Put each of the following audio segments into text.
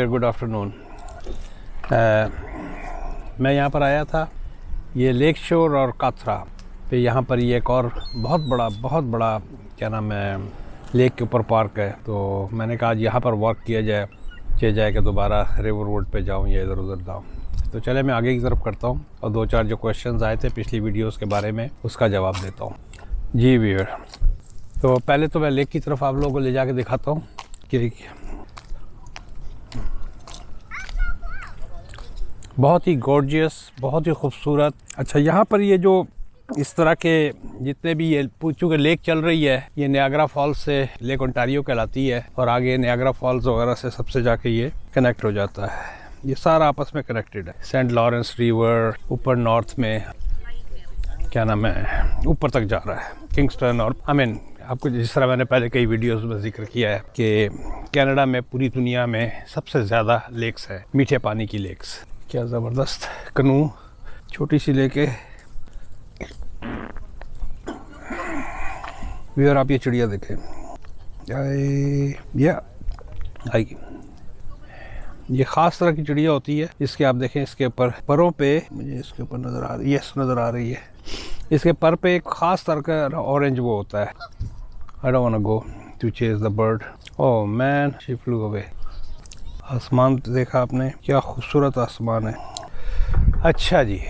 Good afternoon. मैं यहाँ पर आया था, ये लेक शोर और काथरा पे। यहाँ पर ये एक और बहुत बड़ा क्या नाम है, लेक के ऊपर पार्क है। तो मैंने कहा आज यहाँ पर वॉक किया जाए कि दोबारा रिवर रोड पे जाऊँ या इधर उधर जाऊँ। तो चले मैं आगे की तरफ करता हूँ और 2-4 जो क्वेश्चंस आए थे पिछली वीडियोस के बारे में उसका जवाब देता हूँ। जी व्यूअर, तो पहले तो मैं लेक की तरफ आप लोगों को ले जाके दिखाता हूँ कि बहुत ही गॉर्जियस, बहुत ही खूबसूरत। अच्छा, यहाँ पर ये जो इस तरह के जितने भी ये चूँकि लेक चल रही है, ये नियाग्रा फॉल्स से लेक ओंटारियो कहलाती है और आगे नियाग्रा फॉल्स वगैरह से सबसे जाके ये कनेक्ट हो जाता है। ये सारा आपस में कनेक्टेड है। सेंट लॉरेंस रिवर ऊपर नॉर्थ में क्या नाम है, ऊपर तक जा रहा है किंगस्टन। और आपको जिस तरह मैंने पहले कई वीडियोस में जिक्र किया है कि कनाडा में पूरी दुनिया में सबसे ज़्यादा लेक्स है, मीठे पानी की लेक्स। क्या ज़बरदस्त कनू, छोटी सी लेके। व्यूअर आप ये चिड़िया देखें, ये ख़ास तरह की चिड़िया होती है जिसके आप देखें इसके ऊपर परों पे, मुझे इसके ऊपर नज़र आ रही है, यस नज़र आ रही है, इसके पर पे एक ख़ास तरह का ऑरेंज वो होता है। I don't want go to chase the bird. Oh man, she flew away. आसमान देखा आपने, क्या खूबसूरत आसमान है। अच्छा जी,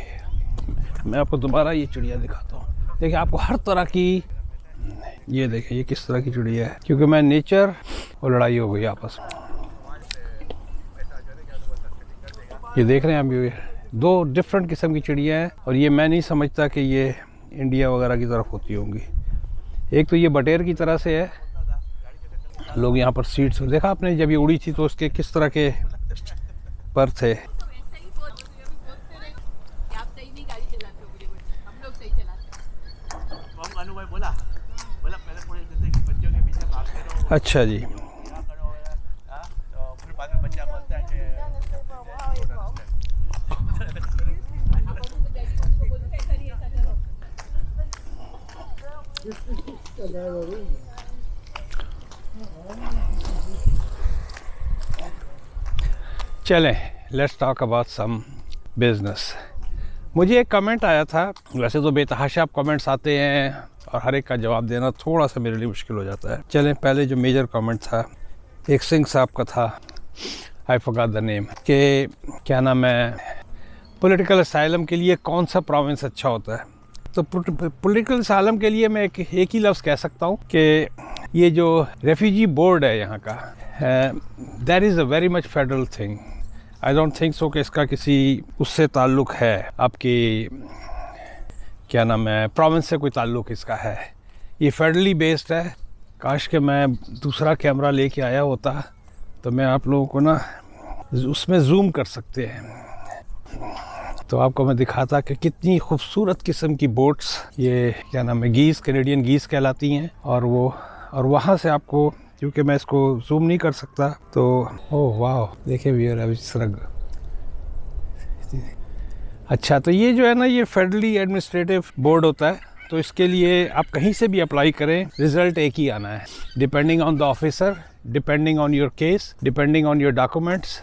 मैं आपको दोबारा ये चिड़िया दिखाता हूँ। देखिए आपको हर तरह की, ये देखें ये किस तरह की चिड़िया है, क्योंकि मैं नेचर और लड़ाई हो गई आपस में। ये देख रहे हैं आप, ये 2 डिफरेंट किस्म की चिड़िया हैं और ये मैं नहीं समझता कि ये इंडिया वगैरह की तरफ होती होंगी। एक तो ये बटेर की तरह से है, लोग यहाँ पर सीड्स देखा आपने, जब ये उड़ी थी तो उसके किस तरह के पर थे। अच्छा जी, चलें let's talk about some business. मुझे एक कमेंट आया था, वैसे तो बेतहाशा कमेंट्स आते हैं और हर एक का जवाब देना थोड़ा सा मेरे लिए मुश्किल हो जाता है। चलें पहले जो मेजर कमेंट था, एक सिंह साहब का था, आई फॉरगॉट द नेम, कि क्या नाम है, पॉलिटिकल असाइलम के लिए कौन सा प्रोविंस अच्छा होता है। तो पॉलिटिकल असाइलम के लिए मैं एक ही लफ्ज़ कह सकता हूँ कि ये जो रेफ्यूजी बोर्ड है यहाँ का, that is a very much federal thing. I don't think so कि इसका किसी उससे ताल्लुक़ है, आपकी क्या नाम है, प्रोविंस से कोई ताल्लुक़ इसका है। ये फेडरली बेस्ड है। काश कि मैं दूसरा कैमरा लेके आया होता तो मैं आप लोगों को ना उसमें जूम कर सकते हैं, तो आपको मैं दिखाता कि कितनी खूबसूरत किस्म की बोट्स, ये क्या नाम है, गीज़, कैनेडियन गीज़ कहलाती हैं। और वहाँ से आपको, क्योंकि मैं इसको जूम नहीं कर सकता, तो ओह वाह, देखिए व्यूअर अब इस तरह। अच्छा, तो ये जो है ना, ये फेडरली एडमिनिस्ट्रेटिव बोर्ड होता है, तो इसके लिए आप कहीं से भी अप्लाई करें, रिज़ल्ट एक ही आना है, depending on the officer, depending on your case, depending on your documents.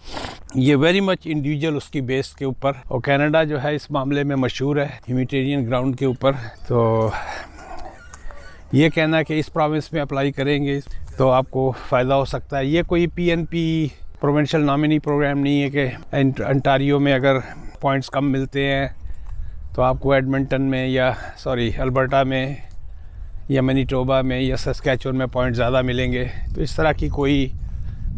ये वेरी मच इंडिविजुअल उसकी बेस के ऊपर। और कनाडा जो है इस मामले में मशहूर है ह्यूमैनिटेरियन ग्राउंड के ऊपर। तो ये कहना कि इस प्रोविंस में अप्लाई करेंगे तो आपको फ़ायदा हो सकता है। ये कोई PNP प्रोविंशियल नॉमिनी प्रोग्राम नहीं है कि अंटारियो में अगर पॉइंट्स कम मिलते हैं तो आपको एडमिंटन में या अल्बर्टा में या मैनीटोबा में या सस्कैचुअन में पॉइंट ज़्यादा मिलेंगे। तो इस तरह की कोई,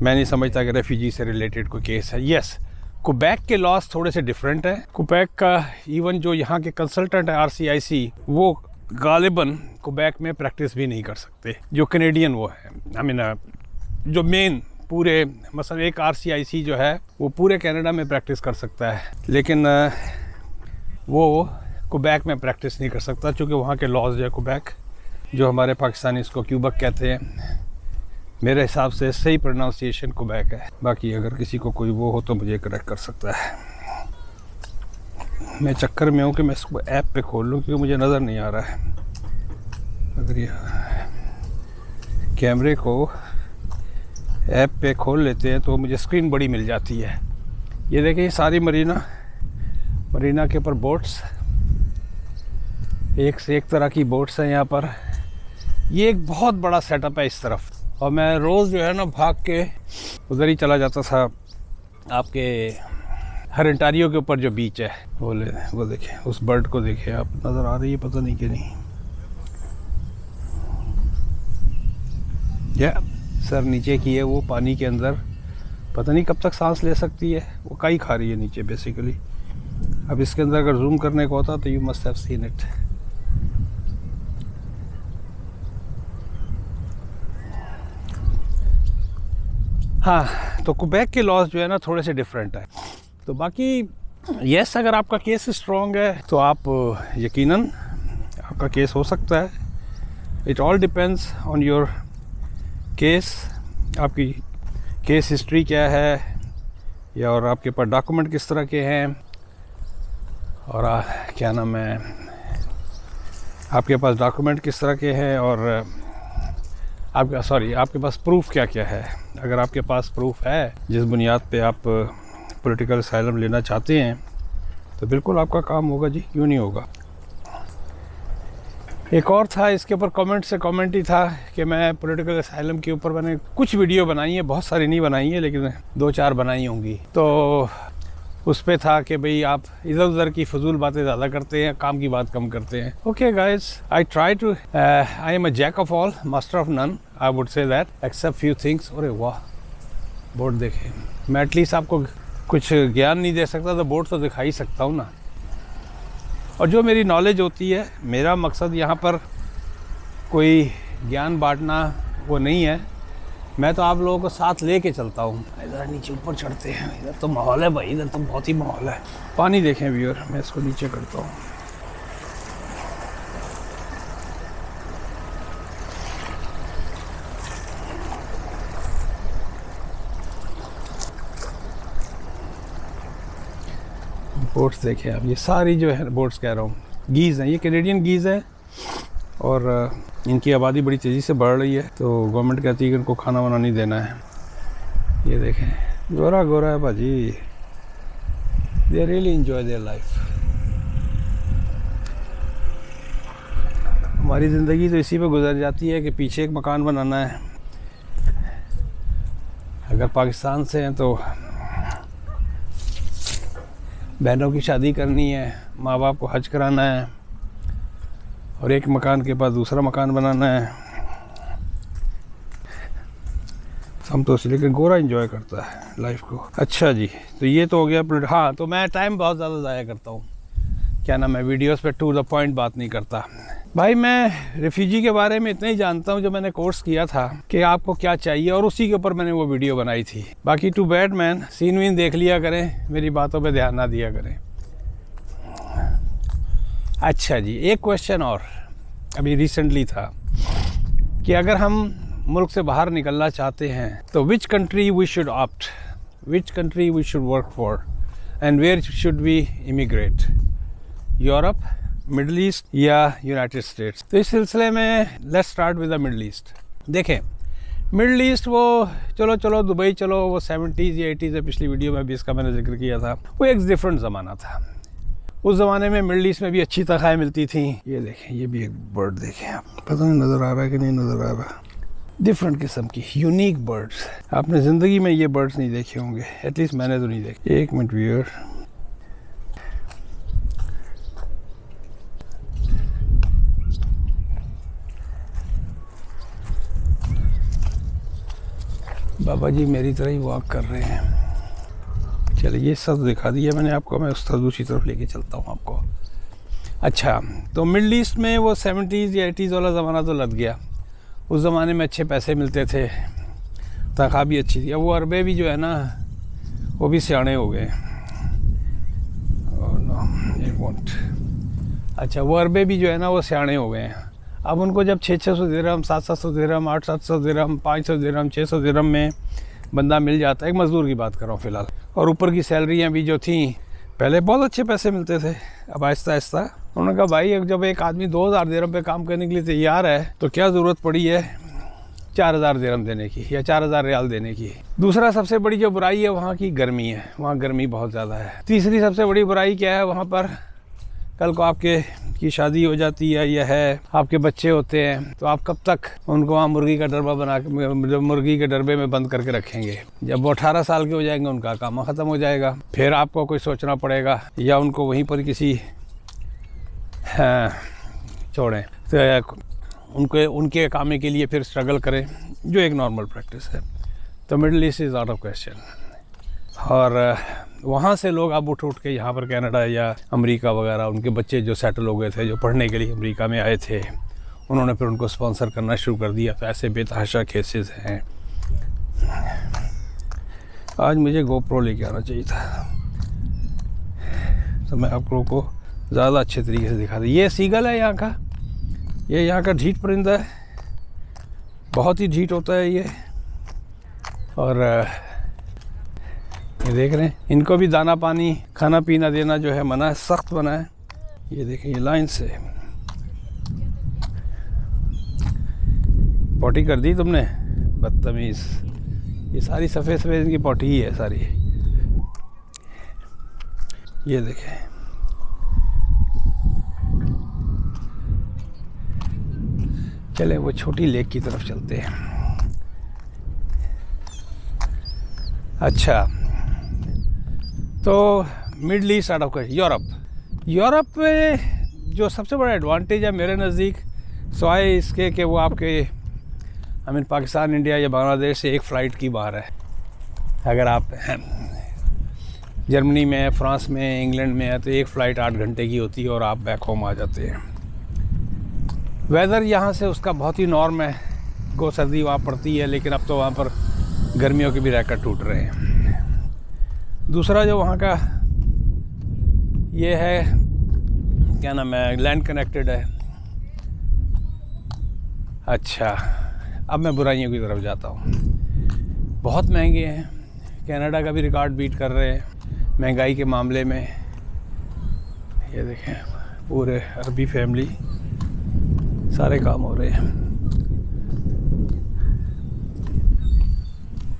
मैं नहीं समझता कि रेफ्यूजी से रिलेटेड कोई केस है। यस, क्वेबेक के लॉस थोड़े से डिफरेंट हैं। क्वेबेक का इवन जो यहाँ के कंसल्टेंट है RCIC, वो गालिबन क्वेबेक में प्रैक्टिस भी नहीं कर सकते। जो कनेडियन वो है, जो मेन पूरे, मसलन एक RCIC जो है वो पूरे कनाडा में प्रैक्टिस कर सकता है, लेकिन वो क्वेबेक में प्रैक्टिस नहीं कर सकता, क्योंकि वहाँ के लॉज जो है क्वेबेक, जो हमारे पाकिस्तानी इसको क्यूबक कहते हैं, मेरे हिसाब से सही प्रोनाउंसिएशन क्वेबेक है। बाकी अगर किसी को कोई वो हो तो मुझे करेक्ट कर सकता है। मैं चक्कर में हूँ कि मैं इसको ऐप पे खोल लूँ, क्योंकि मुझे नज़र नहीं आ रहा है। अगर ये कैमरे को ऐप पे खोल लेते हैं तो मुझे स्क्रीन बड़ी मिल जाती है। ये देखें, ये सारी मरीना के ऊपर बोट्स, एक से एक तरह की बोट्स हैं यहाँ पर। ये एक बहुत बड़ा सेटअप है इस तरफ, और मैं रोज़ जो है ना भाग के उधर ही चला जाता था। आपके हरेंटारियो के ऊपर जो बीच है वो देखें, उस बर्ड को देखें आप, नज़र आ रही है पता नहीं कि नहीं। या सर नीचे की है वो पानी के अंदर, पता नहीं कब तक सांस ले सकती है। वो काई खा रही है नीचे बेसिकली। अब इसके अंदर अगर जूम करने को होता तो you must have seen it. हाँ, तो क्वेबेक के लॉज जो है ना थोड़े से डिफरेंट है। तो बाकी यस, अगर आपका केस स्ट्रॉन्ग है तो आप यकीनन आपका केस हो सकता है। It all depends on your case, आपकी केस हिस्ट्री क्या है, या और आपके पास डॉक्यूमेंट किस तरह के हैं, और क्या नाम है, आपके पास डॉक्यूमेंट किस तरह के हैं, और आपके पास प्रूफ क्या क्या है। अगर आपके पास प्रूफ है जिस बुनियाद पे आप पॉलिटिकल असाइलम लेना चाहते हैं तो बिल्कुल आपका काम होगा जी, क्यों नहीं होगा। एक और था इसके ऊपर कमेंट ही था कि मैं पॉलिटिकल असाइलम के ऊपर मैंने कुछ वीडियो बनाई है, बहुत सारी नहीं बनाई है लेकिन 2-4 बनाई होंगी। तो उस पे था कि भाई आप इधर उधर की फजूल बातें ज़्यादा करते हैं, काम की बात कम करते हैं। Okay guys, I am a jack of all, master of none, I would say that, except few things. अरे वाह, बोर्ड देखें। मैं एटलीस्ट आपको कुछ ज्ञान नहीं दे सकता तो बोर्ड तो दिखा ही सकता हूँ ना। और जो मेरी नॉलेज होती है, मेरा मकसद यहाँ पर कोई ज्ञान बांटना वो नहीं है, मैं तो आप लोगों को साथ लेके चलता हूँ। इधर नीचे ऊपर चढ़ते हैं, इधर तो माहौल है भाई, इधर तो बहुत ही माहौल है। पानी देखें व्यूअर, मैं इसको नीचे करता हूँ। बोट्स देखें आप, ये सारी जो है बोट्स कह रहा हूँ, गीज़ हैं, ये कैनेडियन गीज़ हैं, और इनकी आबादी बड़ी तेज़ी से बढ़ रही है। तो गवर्नमेंट कहती है कि इनको खाना वाना नहीं देना है। ये देखें, गोरा गोरा है भाजी, they really enjoy their life. हमारी ज़िंदगी तो इसी पे गुजर जाती है कि पीछे एक मकान बनाना है, अगर पाकिस्तान से हैं तो बहनों की शादी करनी है, माँ बाप को हज कराना है, और एक मकान के पास दूसरा मकान बनाना है। हम तो लेकिन गोरा एंजॉय करता है लाइफ को। अच्छा जी, तो ये तो हो गया। हाँ, तो मैं टाइम बहुत ज़्यादा ज़ाया करता हूँ, क्या नाम है, वीडियोस पे टू द पॉइंट बात नहीं करता भाई। मैं रिफ्यूजी के बारे में इतना ही जानता हूँ, जो मैंने कोर्स किया था कि आपको क्या चाहिए, और उसी के ऊपर मैंने वो वीडियो बनाई थी। बाकी टू बैड मैन, सीन वीन देख लिया करें, मेरी बातों पे ध्यान ना दिया करें। अच्छा जी, एक क्वेश्चन और अभी रिसेंटली था कि अगर हम मुल्क से बाहर निकलना चाहते हैं तो which country we should opt, which country we should work for, and where should we immigrate, Europe, Middle East या यूनाइटेड स्टेट्स। तो इस सिलसिले में let's start with the Middle East. देखें, मिडल ईस्ट वो चलो दुबई चलो, वो 70s या 80s है, पिछली वीडियो में भी इसका मैंने जिक्र किया था। वो एक डिफरेंट ज़माना था। उस ज़माने में मिडल ईस्ट में भी अच्छी तनख्वाहें मिलती थी। ये देखें, ये भी एक बर्ड देखें आप, पता नहीं नज़र आ रहा है कि नहीं नज़र आ रहा। डिफरेंट किस्म की यूनिक बर्ड्स, आपने ज़िंदगी में ये बर्ड्स नहीं देखे होंगे, एटलीस्ट मैंने तो नहीं देखे। एक मिनट व्यूअर, बाबा जी मेरी तरह ही वॉक कर रहे हैं। चलिए, ये सब दिखा दिया मैंने आपको, मैं उस तरह दूसरी तरफ लेके चलता हूँ आपको। अच्छा, तो मिडल ईस्ट में वो 70s या 80s वाला ज़माना तो लग गया। उस ज़माने में अच्छे पैसे मिलते थे, तनख्वाह भी अच्छी थी। अब वो अरबे भी जो है ना, वो भी सियाने हो गए। अच्छा, वो अरबे भी जो है ना, वो सियाने हो गए हैं। अब उनको जब 600 दिरहम, 700 दिरहम, 800 दिरहम, 500 दिरहम, 600 दिरहम में बंदा मिल जाता है, एक मज़दूर की बात कर रहा हूँ फ़िलहाल। और ऊपर की सैलरियाँ भी जो थी, पहले बहुत अच्छे पैसे मिलते थे, अब आहिस्ता आहिस्ता उन्होंने कहा भाई जब एक आदमी 2000 दिरहम पे काम करने के लिए तैयार है तो क्या ज़रूरत पड़ी है 4,000 दिरहम देने की या 4,000 रियाल देने की। दूसरा सबसे बड़ी जो बुराई है वहाँ की गर्मी है, वहाँ गर्मी बहुत ज़्यादा है। तीसरी सबसे बड़ी बुराई क्या है, वहाँ पर कल को आपके की शादी हो जाती है या है, आपके बच्चे होते हैं, तो आप कब तक उनको वहाँ मुर्गी का डरबा बना के, मुर्गी के डरबे में बंद करके रखेंगे। जब वो 18 साल के हो जाएंगे उनका काम ख़त्म हो जाएगा, फिर आपको कोई सोचना पड़ेगा या उनको वहीं पर किसी छोड़ें तो उनके कामे के लिए फिर स्ट्रगल करें, जो एक नॉर्मल प्रैक्टिस है। तो middle east is out of question. और वहाँ से लोग अब उठ के यहाँ पर कनाडा या अमेरिका वगैरह, उनके बच्चे जो सेटल हो गए थे, जो पढ़ने के लिए अमेरिका में आए थे, उन्होंने फिर उनको स्पॉन्सर करना शुरू कर दिया। तो ऐसे बेतहाशा केसेस हैं। आज मुझे गोप्रो लेके आना चाहिए था, तो मैं आप लोगों को ज़्यादा अच्छे तरीके से दिखा दूँ। ये सीगल है यहाँ का, ये यहाँ का ढीठ परिंदा है, बहुत ही ढीठ होता है ये। और ये देख रहे हैं, इनको भी दाना पानी खाना पीना देना जो है मना है, सख्त मना है। ये देखें, ये लाइन से पॉटी कर दी तुमने, बदतमीज़। ये सारी सफ़ेद सफ़ेद इनकी पॉटी ही है सारी। ये देखें, चले वो छोटी लेक की तरफ चलते हैं। अच्छा, तो middle east out of Europe में जो सबसे बड़ा एडवांटेज है मेरे नज़दीक, सिवाय इसके कि वो आपके पाकिस्तान, इंडिया या बांग्लादेश से एक फ़्लाइट की बाहर है। अगर आप जर्मनी में, फ्रांस में, इंग्लैंड में है तो एक फ़्लाइट 8 घंटे की होती है और आप बैक होम आ जाते हैं। वेदर यहाँ से उसका बहुत ही नॉर्म है, गो सर्दी वहाँ पड़ती है, लेकिन अब तो वहाँ पर गर्मियों के भी रैकेट टूट रहे हैं। दूसरा जो वहाँ का ये है, क्या नाम है, लैंड कनेक्टेड है। अच्छा, अब मैं बुराइयों की तरफ जाता हूँ। बहुत महंगे हैं, कनाडा का भी रिकॉर्ड बीट कर रहे हैं महंगाई के मामले में। ये देखें, पूरे अरबी फैमिली सारे काम हो रहे हैं।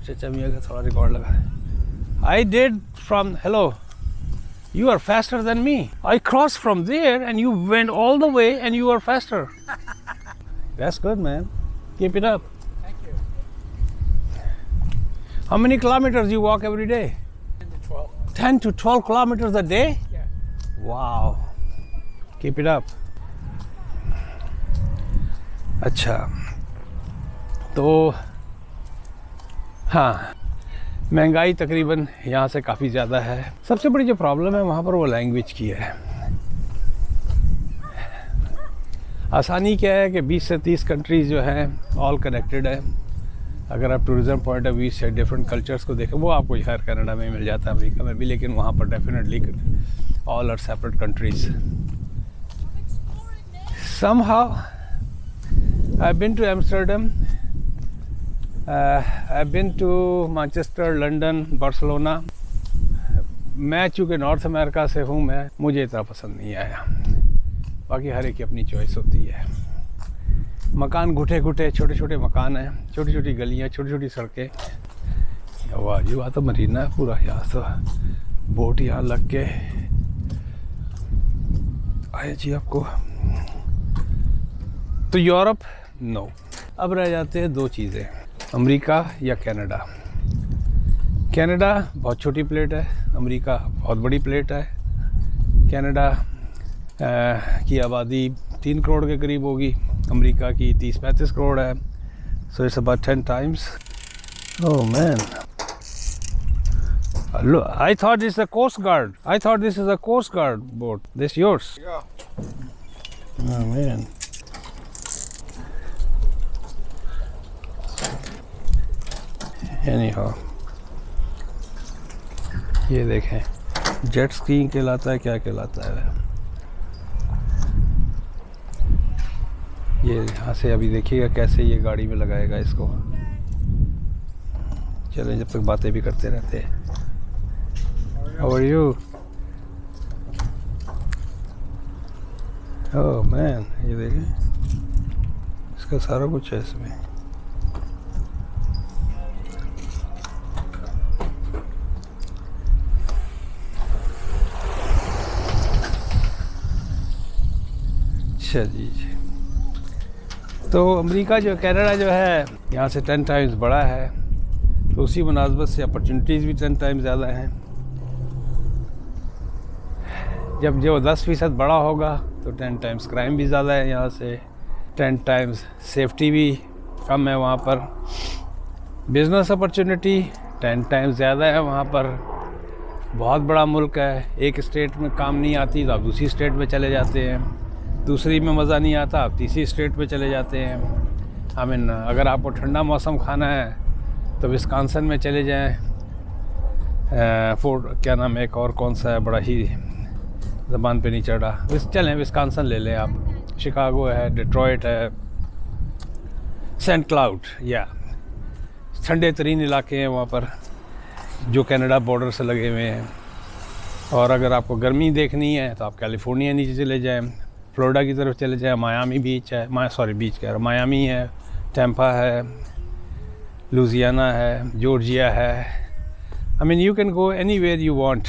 चचा मियाँ का थोड़ा रिकॉर्ड लगा है। I did from, hello, you are faster than me. I crossed from there and you went all the way and you are faster. That's good, man. Keep it up. Thank you. How many kilometers you walk every day? 10 to 12. 10 to 12 kilometers a day? Yeah. Wow. Keep it up. अच्छा, तो हाँ, महंगाई तकरीबन यहाँ से काफ़ी ज़्यादा है। सबसे बड़ी जो प्रॉब्लम है वहाँ पर वो लैंग्वेज की है। आसानी क्या है कि 20 से 30 कंट्रीज़ जो हैं ऑल कनेक्टेड है। अगर आप टूरिज़म पॉइंट ऑफ व्यू से डिफरेंट कल्चर्स को देखें, वो आपको खैर कनाडा में मिल जाता है, अमेरिका में भी, लेकिन वहाँ पर definitely all are separate countries. Somehow I've been to Amsterdam, I've been to Manchester, London, Barcelona. मैं चूँकि नॉर्थ अमेरिका से हूँ, मुझे इतना पसंद नहीं आया। बाकी हर एक की अपनी चॉइस होती है। मकान घुटे घुटे, छोटे छोटे मकान हैं, छोटी छोटी गलियाँ, छोटी छोटी सड़कें। वाह जी वाह, तो मरीना है पूरा। यहाँ तो बोट यहाँ लग के आए जी आपको। तो यूरोप नो। अब रह जाते हैं दो चीज़ें, अमेरिका या कनाडा। कनाडा बहुत छोटी प्लेट है, अमेरिका बहुत बड़ी प्लेट है। कनाडा की आबादी 3 करोड़ के करीब होगी, अमेरिका की 30-35 करोड़ है। So it's about 10 times. Oh man, look, I thought this is a Coast Guard. I thought this is a Coast Guard boat. This yours? Yeah. Oh man. Anyhow, ये देखें, जेट स्कीइंग कहलाता है, क्या कहलाता है ये। यहाँ से अभी देखिएगा कैसे ये गाड़ी में लगाएगा इसको। चलें, जब तक बातें भी करते रहते हैं। How are you? Oh man, ये देखें, इसका सारा कुछ है इसमें। अच्छा जी। तो अमेरिका जो कनाडा जो है यहाँ से 10 टाइम्स बड़ा है, तो उसी मुनासबत से अपॉर्चुनिटीज़ भी 10 टाइम्स ज़्यादा हैं। जब जो 10% बड़ा होगा तो 10 टाइम्स क्राइम भी ज़्यादा है यहाँ से, 10 टाइम्स सेफ्टी भी कम है वहाँ पर, बिज़नेस अपॉर्चुनिटी 10 टाइम्स ज़्यादा है वहाँ पर। बहुत बड़ा मुल्क है, एक स्टेट में काम नहीं आती तो आप दूसरी स्टेट में चले जाते हैं, दूसरी में मज़ा नहीं आता आप तीसरी स्टेट में चले जाते हैं। आई मीन अगर आपको ठंडा मौसम खाना है तो विस्कॉन्सिन में चले जाएं। क्या नाम है एक और कौन सा है, बड़ा ही ज़बान पे नहीं चढ़ा, चलें विस्कॉन्सिन ले लें आप। शिकागो है, डिट्रॉइट है, सेंट क्लाउड, या ठंडे तरीन इलाके हैं वहाँ पर जो कनाडा बॉर्डर से लगे हुए हैं। और अगर आपको गर्मी देखनी है तो आप कैलिफोर्निया नीचे चले जाएं, फ्लोरिडा की तरफ चले जाएं, मायामी बीच है, बीच कह रहा, मायामी है, टैम्पा है, लुजियाना है, जॉर्जिया है। I mean you can go anywhere you want.